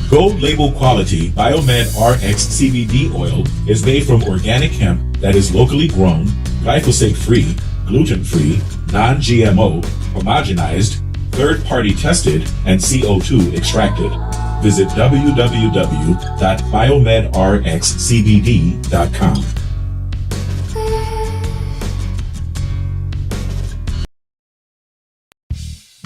Gold label quality BiomedRx CBD oil is made from organic hemp that is locally grown, glyphosate-free, gluten-free, non-GMO, homogenized, third-party tested, and CO2 extracted. Visit www.biomedrxcbd.com.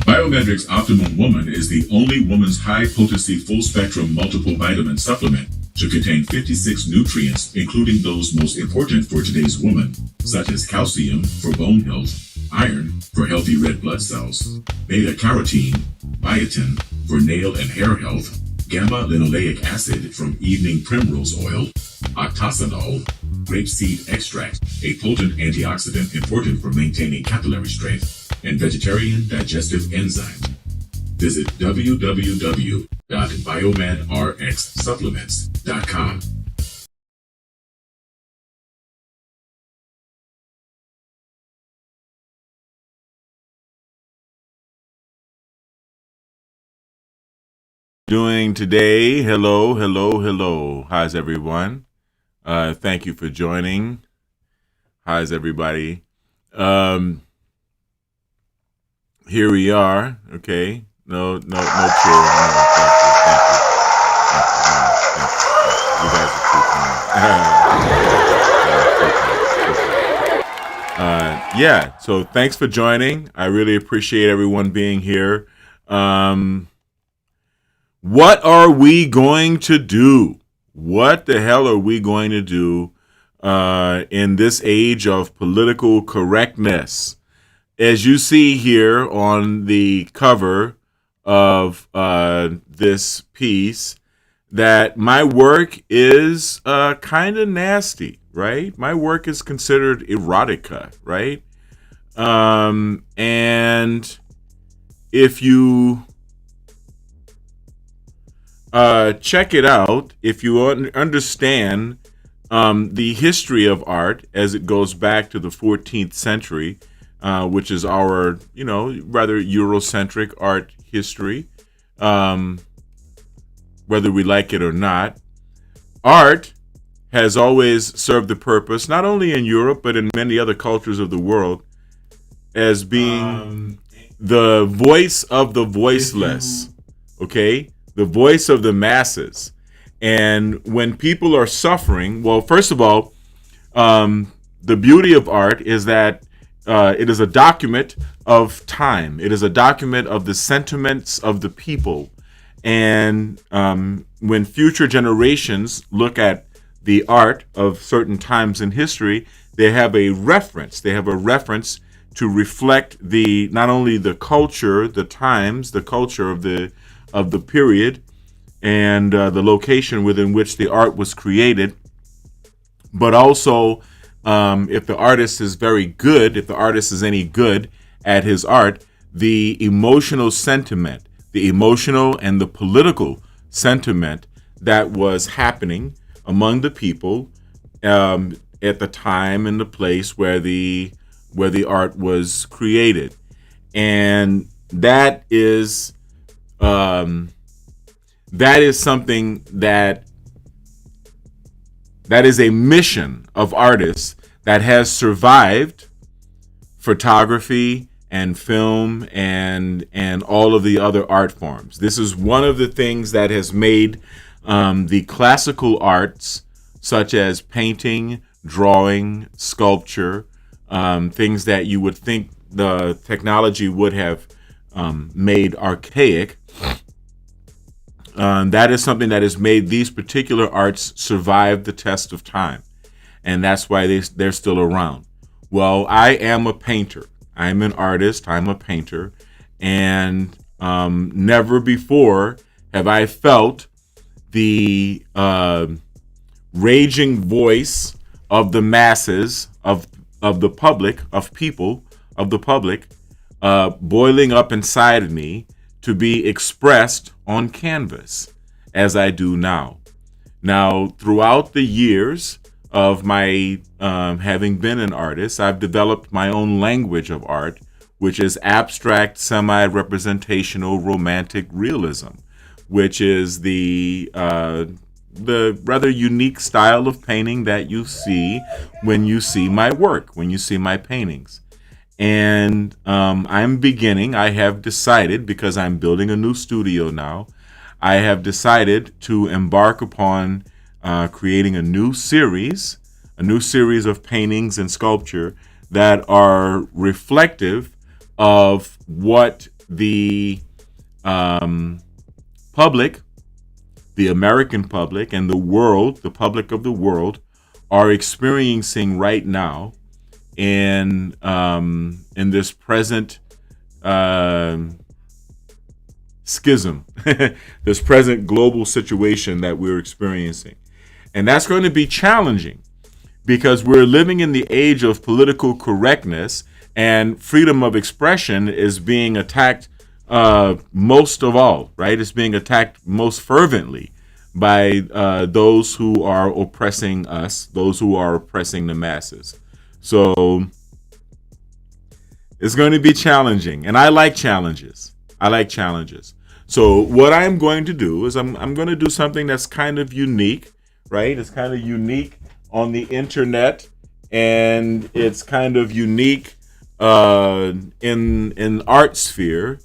BiomedRx Optimum Woman is the only woman's high-potency full-spectrum multiple vitamin supplement to contain 56 nutrients, including those most important for today's woman, such as calcium for bone health, iron for healthy red blood cells, beta-carotene, biotin for nail and hair health, gamma-linoleic acid from evening primrose oil, octasanol, grapeseed extract, a potent antioxidant important for maintaining capillary strength, and vegetarian digestive enzymes. Visit www.biomedrxsupplements.com. Doing today. Hello. How's everyone? Thank you for joining. How's everybody? Here we are. Okay. No chair. No, thank you. You guys are too kind. Yeah. So thanks for joining. I really appreciate everyone being here. What are we going to do? What the hell are we going to do in this age of political correctness? As you see here on the cover of this piece, that my work is kind of nasty, right? My work is considered erotica, right? And if you check it out, if you understand the history of art as it goes back to the 14th century, which is our, rather Eurocentric art history, whether we like it or not. Art has always served the purpose, not only in Europe, but in many other cultures of the world, as being the voice of the voiceless, okay? The voice of the masses. And when people are suffering, well, first of all, the beauty of art is that it is a document of time. It is a document of the sentiments of the people. And when future generations look at the art of certain times in history, they have a reference. They have a reference to reflect not only the culture, the times, the culture of the period, and the location within which the art was created, but also if the artist is very good, if the artist is any good at his art, the emotional sentiment, the emotional and the political sentiment that was happening among the people at the time and the place where the art was created. And that is something that is a mission of artists that has survived photography and film and all of the other art forms. This is one of the things that has made the classical arts, such as painting, drawing, sculpture, things that you would think the technology would have made archaic. That is something that has made these particular arts survive the test of time. And that's why they're still around. Well, I am a painter. I'm an artist. I'm a painter. And never before have I felt the raging voice of the masses, of the public, of people, of the public, boiling up inside of me to be expressed on canvas as I do now. Now, throughout the years of my having been an artist, I've developed my own language of art, which is abstract, semi-representational, romantic realism, which is the rather unique style of painting that you see when you see my work, when you see my paintings. And I have decided, because I'm building a new studio now, I have decided to embark upon creating a new series of paintings and sculpture that are reflective of what the public, the American public, and the world, the public of the world, are experiencing right now in this present schism, this present global situation that we're experiencing. And that's going to be challenging because we're living in the age of political correctness, and freedom of expression is being attacked most of all, right? It's being attacked most fervently by those who are oppressing us, those who are oppressing the masses. So it's going to be challenging, and I like challenges. So what I'm going to do is I'm going to do something that's kind of unique, right? It's kind of unique on the internet, and it's kind of unique in art spheres,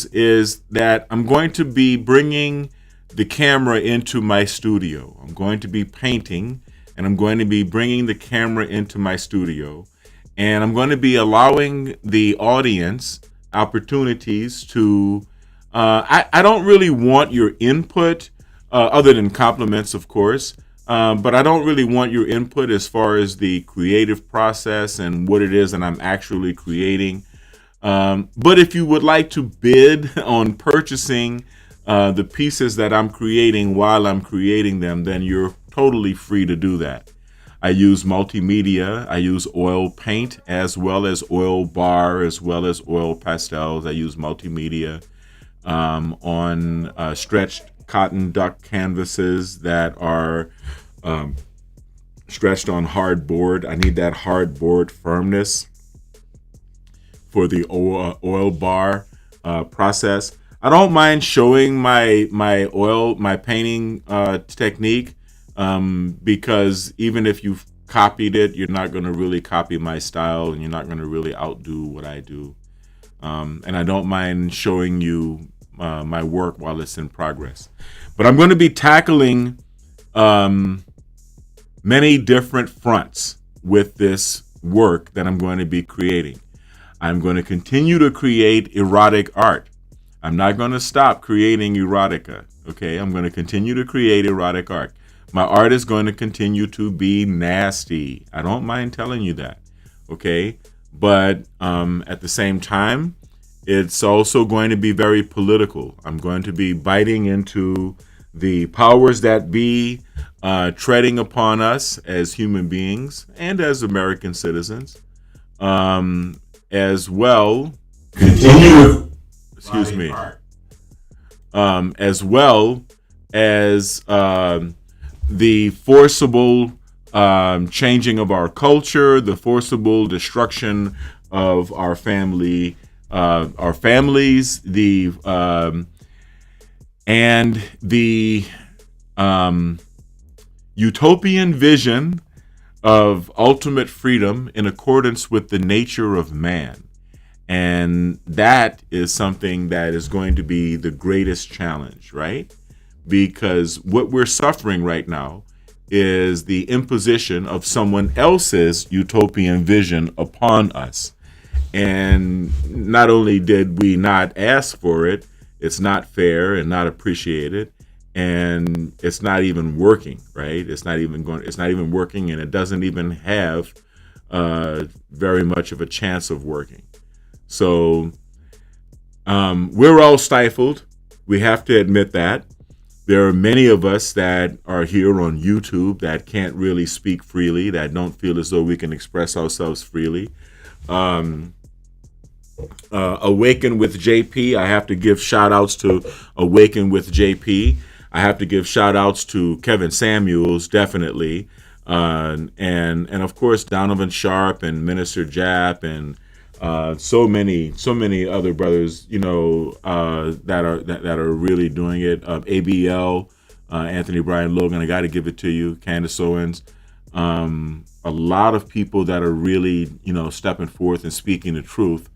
is that I'm going to be bringing the camera into my studio. I'm going to be painting, and I'm going to be bringing the camera into my studio, and I'm going to be allowing the audience opportunities to I don't really want your input, other than compliments, of course, but I don't really want your input as far as the creative process and what it is that I'm actually creating. But if you would like to bid on purchasing the pieces that I'm creating while I'm creating them, then you're totally free to do that. I use multimedia. I use oil paint as well as oil bar as well as oil pastels. I use multimedia on stretched cotton duck canvases that are stretched on hard board. I need that hard board firmness for the oil bar process. I don't mind showing my painting technique, because even if you've copied it, you're not going to really copy my style, and you're not going to really outdo what I do. And I don't mind showing you my work while it's in progress. But I'm going to be tackling many different fronts with this work that I'm going to be creating. I'm going to continue to create erotic art. I'm not going to stop creating erotica, okay? I'm going to continue to create erotic art. My art is going to continue to be nasty. I don't mind telling you that, okay? But at the same time, it's also going to be very political. I'm going to be biting into the powers that be, treading upon us as human beings and as American citizens, as well. Excuse me. As well as the forcible changing of our culture, the forcible destruction of our families, and the utopian vision of ultimate freedom in accordance with the nature of man. And that is something that is going to be the greatest challenge, right? Because what we're suffering right now is the imposition of someone else's utopian vision upon us. And not only did we not ask for it, it's not fair and not appreciated, and it's not even working, right? It's not even working, and it doesn't even have very much of a chance of working. So we're all stifled. We have to admit that. There are many of us that are here on YouTube that can't really speak freely, that don't feel as though we can express ourselves freely. Awaken with JP, I have to give shout outs to Awaken with JP. I have to give shout outs to Kevin Samuels, definitely. And of course, Donovan Sharp and Minister Jap and So many other brothers, that are really doing it. ABL, Anthony Brian Logan, I got to give it to you. Candace Owens, a lot of people that are really, stepping forth and speaking the truth,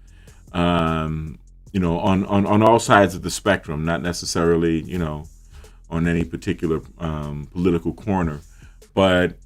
on all sides of the spectrum, not necessarily, on any particular political corner, but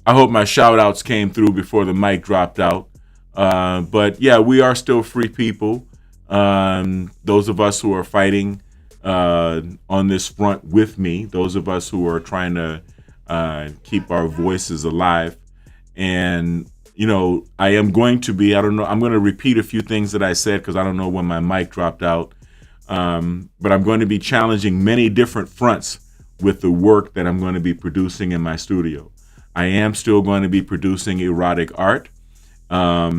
I hope my shout outs came through before the mic dropped out. But yeah, we are still free people. Those of us who are fighting on this front with me, those of us who are trying to keep our voices alive. And, I am going to be, I don't know, I'm going to repeat a few things that I said because I don't know when my mic dropped out. But I'm going to be challenging many different fronts with the work that I'm going to be producing in my studio. I am still going to be producing erotic art, but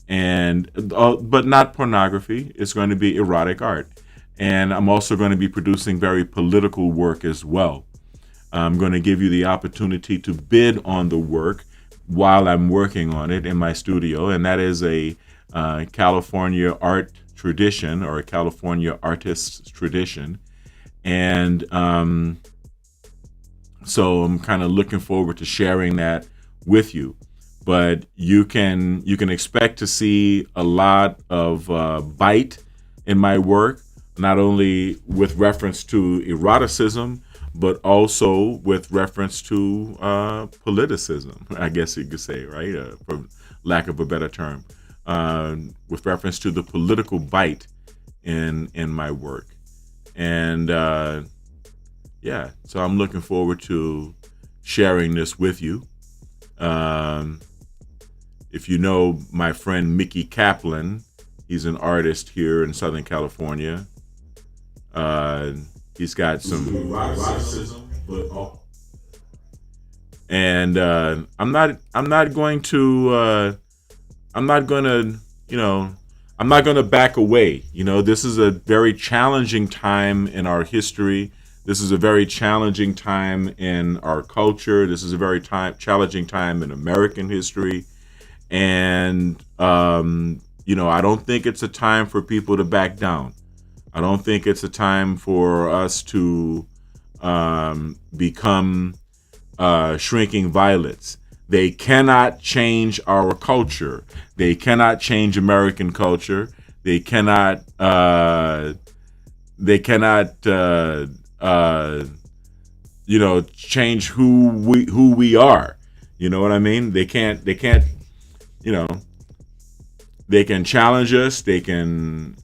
not pornography. It's going to be erotic art. And I'm also going to be producing very political work as well. I'm going to give you the opportunity to bid on the work while I'm working on it in my studio. And that is a California art tradition, or a California artist's tradition. And so I'm kind of looking forward to sharing that with you. But you can expect to see a lot of bite in my work, not only with reference to eroticism, but also with reference to politicism, I guess you could say, right? For lack of a better term, with reference to the political bite in my work. And yeah, so I'm looking forward to sharing this with you. If you know my friend Mickey Kaplan, he's an artist here in Southern California. He's got some eroticism, and I'm not going to back away. This is a very challenging time in our history. This is a very challenging time in our culture. This is a very challenging time in American history. And, I don't think it's a time for people to back down. I don't think it's a time for us to become shrinking violets. They cannot change our culture. They cannot change American culture. They cannot change who we are. You know what I mean? They can't, they can challenge us. They can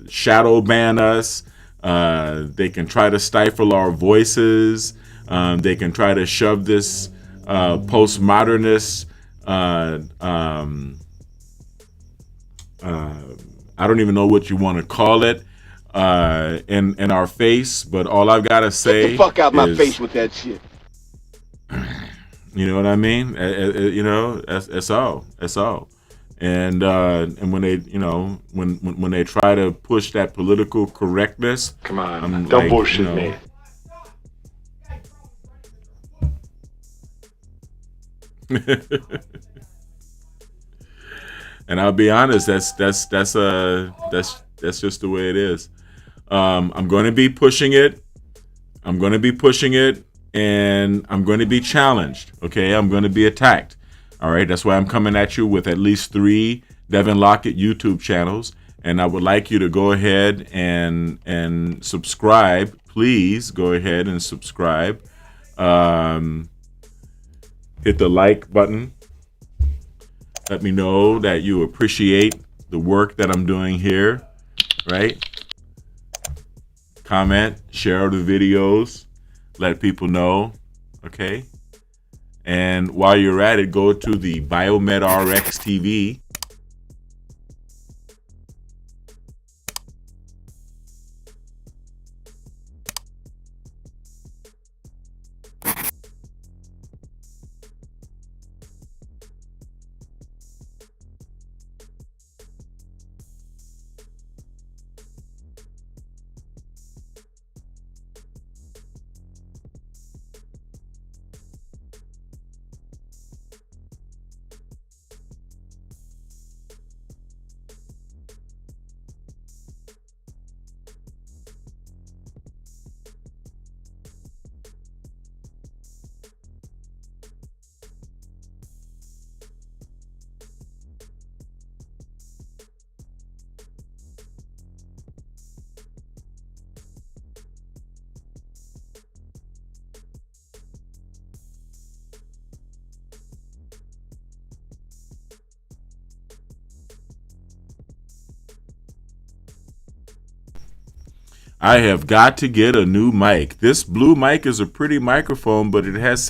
shadow ban us. They can try to stifle our voices. They can try to shove this postmodernist, I don't even know what you want to call it, in our face. But all I've got to say, get the fuck out my face with that shit. You know what I mean? That's all. And when they, when they try to push that political correctness, come on, don't bullshit me. And I'll be honest, that's just the way it is. I'm going to be pushing it. And I'm going to be challenged. Okay, I'm going to be attacked. All right, that's why I'm coming at you with at least 3 Devin Lockett YouTube channels, and I would like you to go ahead and subscribe. Please go ahead and subscribe. Hit the like button. Let me know that you appreciate the work that I'm doing here, right? Comment, share the videos, let people know, okay? And while you're at it, go to the BiomedRx TV. I have got to get a new mic. This blue mic is a pretty microphone, but it has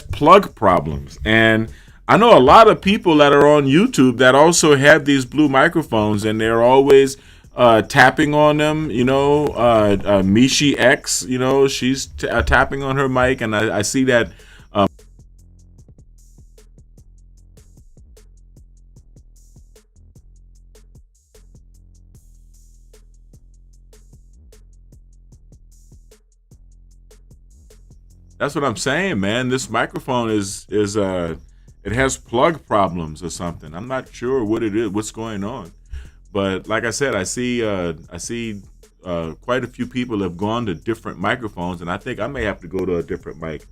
plug problems. And I know a lot of people that are on YouTube that also have these blue microphones, and they're always tapping on them. Mishi X, she's tapping on her mic, and I see that. That's what I'm saying, man. This microphone is it has plug problems or something. I'm not sure what it is, what's going on. But like I said, I see quite a few people have gone to different microphones, and I think I may have to go to a different mic.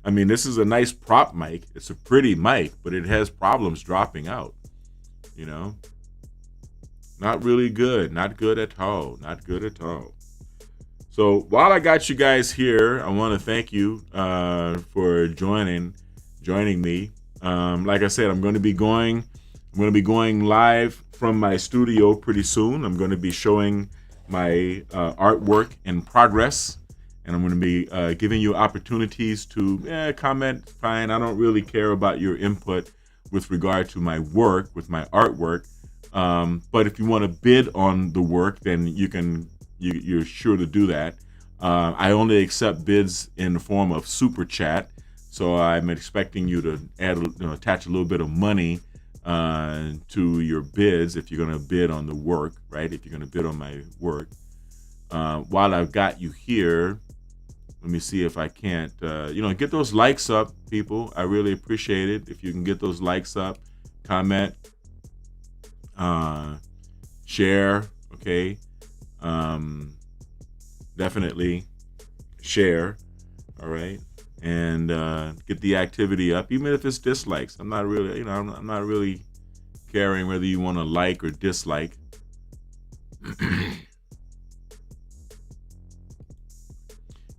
I mean, this is a nice prop mic. It's a pretty mic, but it has problems dropping out. Not really good. Not good at all. Not good at all. So while I got you guys here, I want to thank you for joining me. Like I said, I'm going to be going live from my studio pretty soon. I'm going to be showing my artwork in progress, and I'm going to be giving you opportunities to comment. Fine, I don't really care about your input with regard to my work, with my artwork. But if you want to bid on the work, then you're sure to do that. I only accept bids in the form of super chat, so I'm expecting you to attach a little bit of money to your bids if you're going to bid on the work, right? If you're going to bid on my work. While I've got you here, let me see if I can't, get those likes up, people. I really appreciate it if you can get those likes up, comment, share, okay? Definitely share, all right, and get the activity up, even if it's dislikes. I'm not really, I'm not really caring whether you want to like or dislike.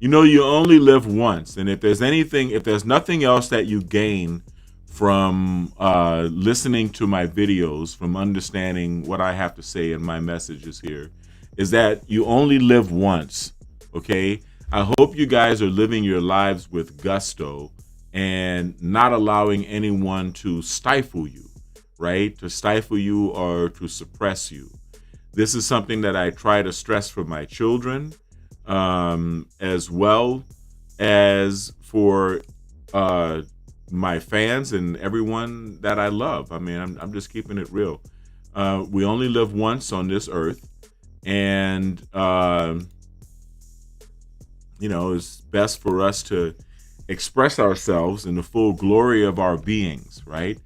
You only live once, and if there's nothing else that you gain from listening to my videos, from understanding what I have to say in my messages here, is that you only live once, okay? I hope you guys are living your lives with gusto and not allowing anyone to stifle you, right? To stifle you or to suppress you. This is something that I try to stress for my children, as well as for my fans and everyone that I love. I mean, I'm just keeping it real. We only live once on this earth. And, it's best for us to express ourselves in the full glory of our beings, right?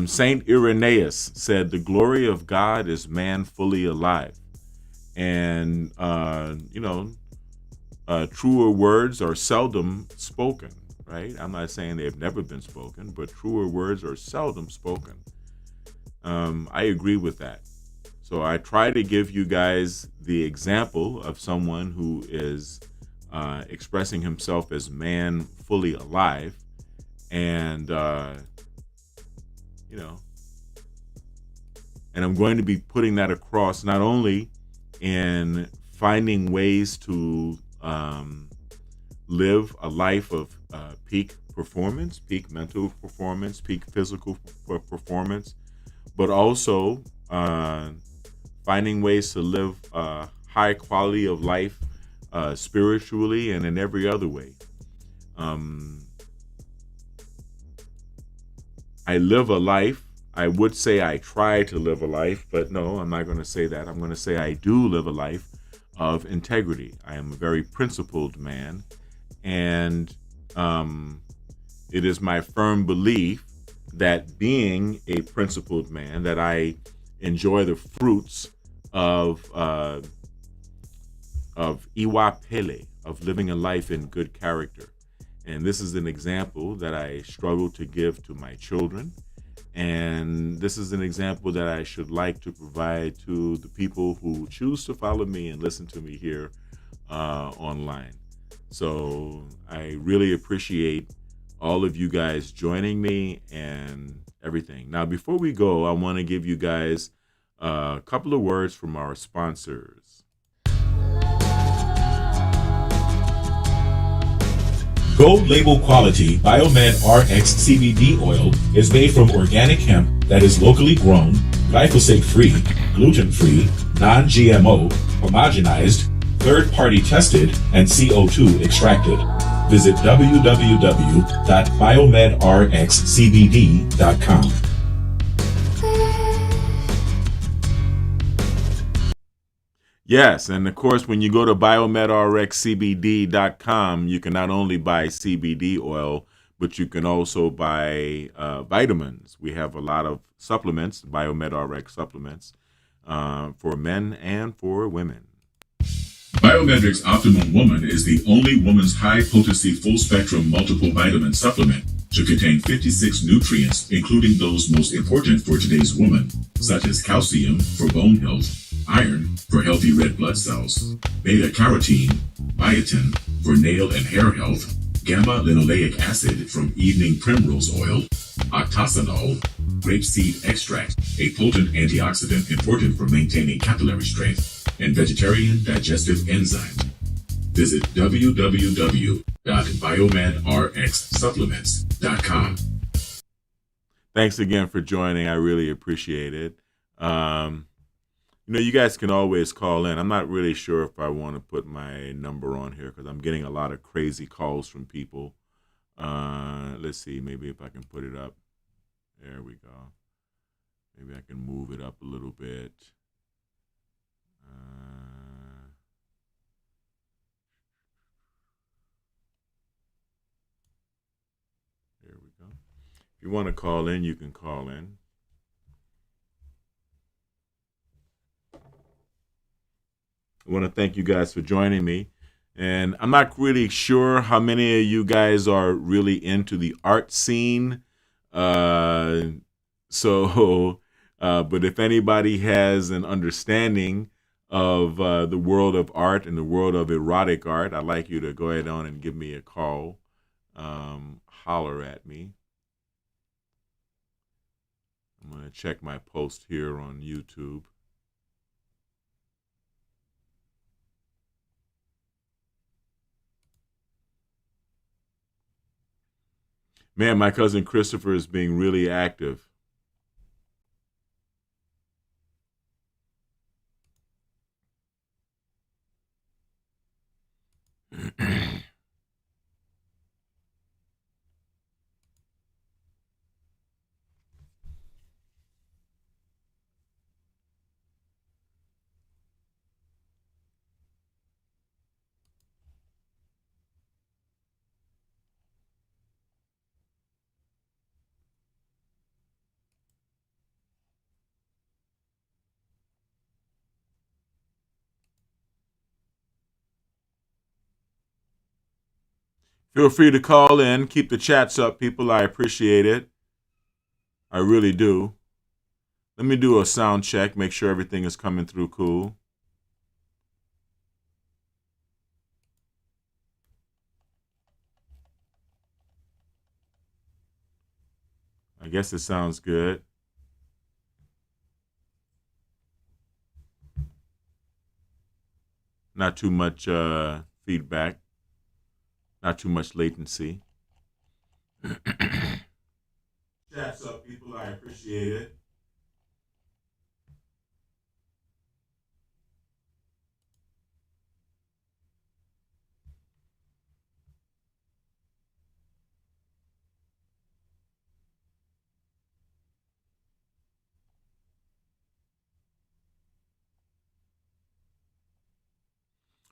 Saint Irenaeus said, "The glory of God is man fully alive." And, truer words are seldom spoken, right? I'm not saying they've never been spoken, but truer words are seldom spoken. I agree with that. So I try to give you guys the example of someone who is expressing himself as man fully alive, and and I'm going to be putting that across not only in finding ways to live a life of peak performance, peak mental performance, peak physical performance, but also finding ways to live a high quality of life spiritually and in every other way. I live a life. I would say I try to live a life, but no, I'm not going to say that. I'm going to say I do live a life of integrity. I am a very principled man, and it is my firm belief that being a principled man, that I enjoy the fruits of iwa pele, of living a life in good character. And this is an example that I struggle to give to my children. And this is an example that I should like to provide to the people who choose to follow me and listen to me here online. So I really appreciate all of you guys joining me and everything. Now, before we go, I want to give you guys a couple of words from our sponsors. Gold label quality BiomedRx CBD oil is made from organic hemp that is locally grown, glyphosate-free, gluten-free, non-GMO, homogenized, third-party tested, and CO2 extracted. Visit www.biomedrxcbd.com. Yes, and of course, when you go to BiomedRxCBD.com, you can not only buy CBD oil, but you can also buy vitamins. We have a lot of supplements, BiomedRx Supplements, for men and for women. BiomedRx Optimum Woman is the only woman's high-potency full-spectrum multiple vitamin supplement to contain 56 nutrients, including those most important for today's woman, such as calcium for bone health, iron for healthy red blood cells, beta-carotene, biotin for nail and hair health, gamma-linoleic acid from evening primrose oil, octasanol, grapeseed extract, a potent antioxidant important for maintaining capillary strength, and vegetarian digestive enzyme. Visit www.biomedrxsupplements.com. Thanks again for joining. I really appreciate it. You guys can always call in. I'm not really sure if I want to put my number on here because I'm getting a lot of crazy calls from people. Let's see, maybe if I can put it up. There we go. Maybe I can move it up a little bit. There we go. If you want to call in, you can call in. I want to thank you guys for joining me. And I'm not really sure how many of you guys are really into the art scene. But if anybody has an understanding of the world of art and the world of erotic art, I'd like you to go ahead on and give me a call. Holler at me. I'm going to check my post here on YouTube. Man, my cousin Christopher is being really active. Feel free to call in. Keep the chats up, people. I appreciate it. I really do. Let me do a sound check, make sure everything is coming through cool. I guess it sounds good. Not too much feedback. Not too much latency. Chats up, people. I appreciate it.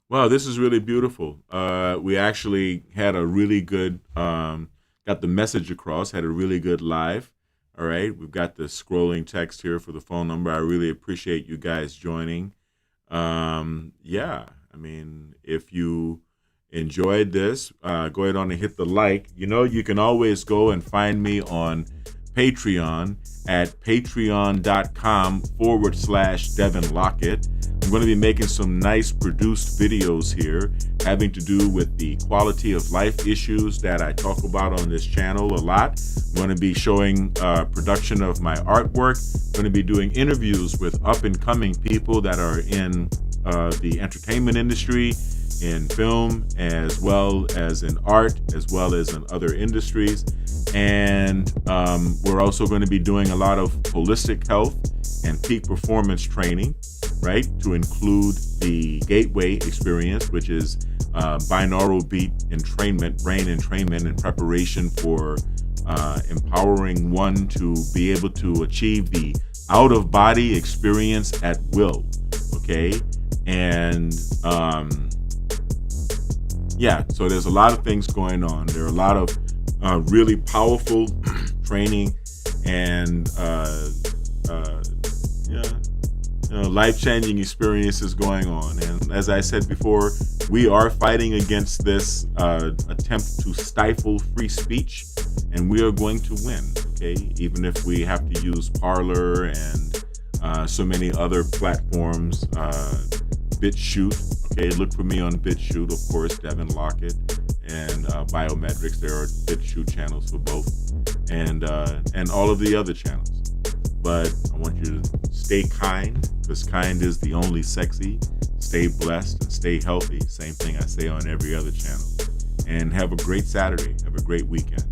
Wow, this is really beautiful. We actually had a really good, got the message across, had a really good live. All right, we've got the scrolling text here for the phone number. I really appreciate you guys joining. Yeah, I mean, if you enjoyed this, go ahead on and hit the like. You know, you can always go and find me on Patreon at patreon.com/Devin Lockett. I'm going to be making some nice produced videos here having to do with the quality of life issues that I talk about on this channel a lot. I'm going to be showing production of my artwork. I'm going to be doing interviews with up and coming people that are in the entertainment industry, in film, as well as in art, as well as in other industries. And we're also going to be doing a lot of holistic health and peak performance training, right? To include the Gateway experience, which is binaural beat entrainment, brain entrainment in preparation for empowering one to be able to achieve the out-of-body experience at will, okay? And so there's a lot of things going on. There are a lot of really powerful training and life-changing experiences going on. And as I said before, we are fighting against this attempt to stifle free speech, and we are going to win, okay? Even if we have to use Parler and so many other platforms, BitChute, okay? Look for me on BitChute, of course, Devin Lockett, and BiomedRx. There are BitChute channels for both, and all of the other channels. But I want you to stay kind, because kind is the only sexy. Stay blessed and stay healthy. Same thing I say on every other channel. And have a great Saturday. Have a great weekend.